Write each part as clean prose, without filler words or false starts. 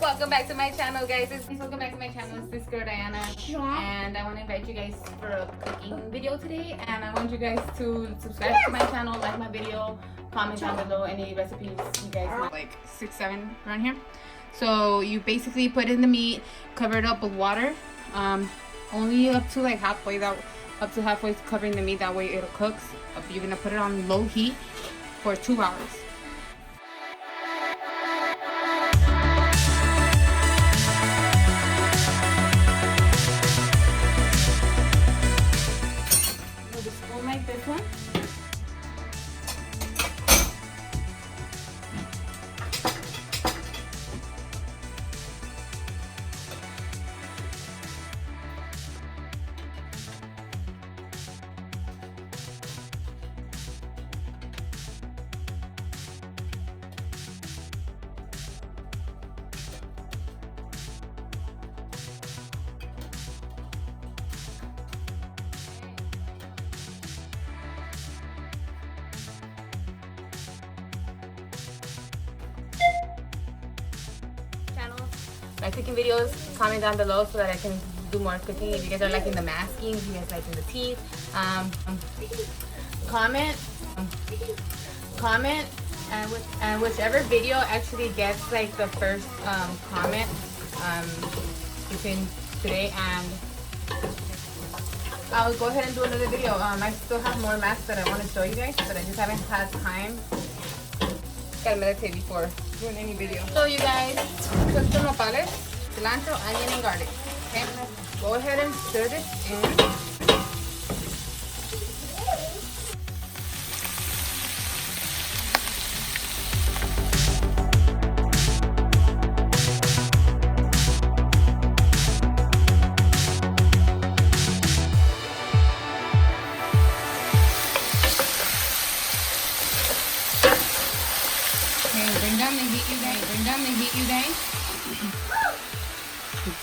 welcome back to my channel, guys. Welcome back to my channel. It's this girl Diana, and I want to invite you guys for a cooking video today. And I want you guys to subscribe to my channel, like my video, comment down below any recipes you guys want, like 6, 7 around here. So you basically put in the meat, cover it up with water, only up to like halfway, covering the meat. That way it'll cook. You're gonna put it on low heat for 2 hours. Like this one. My cooking videos, comment down below so that I can do more cooking. If you guys are liking the masking, if you guys liking the teeth, comment, and whichever video actually gets like the first comment between today and I'll go ahead and do another video. I still have more masks that I want to show you guys, but I just haven't had time. Gotta meditate before doing any video. So you guys, cook the nopales, cilantro, onion, and garlic. Okay, go ahead and stir this in. Bring down the heat, you guys. Bring down the heat, you guys.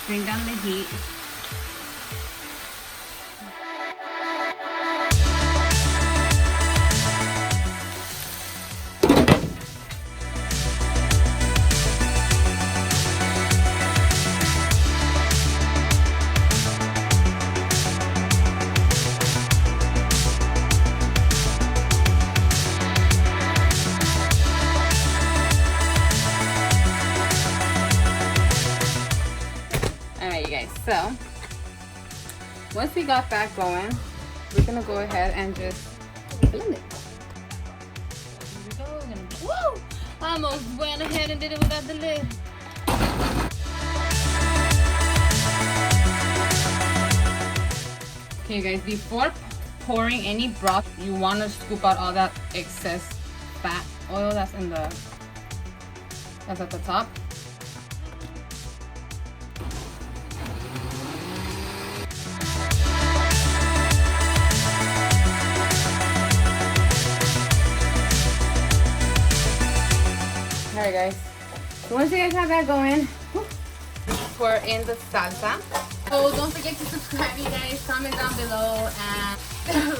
Bring down the heat. So once we got that going, we're gonna go ahead and just blend it. Here we go. Woo! I almost went ahead and did it without the lid. Okay, guys, before pouring any broth, you want to scoop out all that excess fat oil that's at the top. Alright guys, so once you guys have that going, pour in the salsa. So don't forget to subscribe, you guys, comment down below and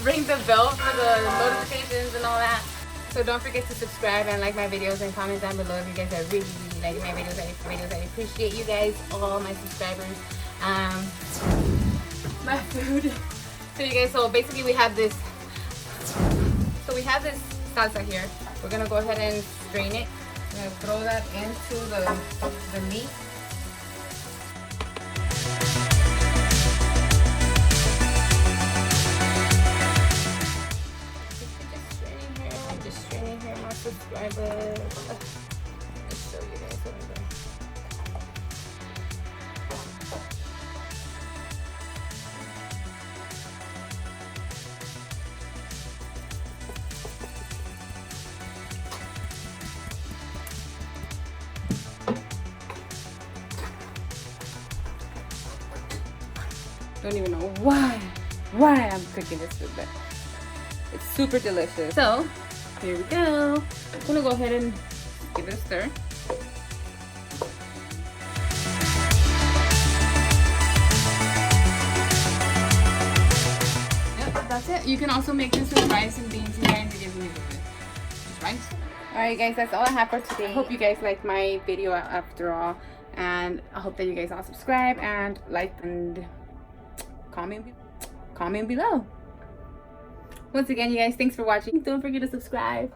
ring the bell for the notifications and all that. So don't forget to subscribe and like my videos and comment down below if you guys are really liking my videos. I appreciate you guys, all my subscribers. My food. So you guys, so basically we have this salsa here. We're gonna go ahead and strain it. I'm going to throw that into the meat. Just straining here, my subscribers. Let's show you guys what I'm doing. Don't even know why I'm cooking this food, but it's super delicious. So here we go. I'm gonna go ahead and give it a stir. Yep, that's it. You can also make this with rice and beans, you guys. It gives me just rice. Alright guys, that's all I have for today. I hope you guys liked my video after all. And I hope that you guys all subscribe and like and comment below. Once again, you guys, thanks for watching. Don't forget to subscribe.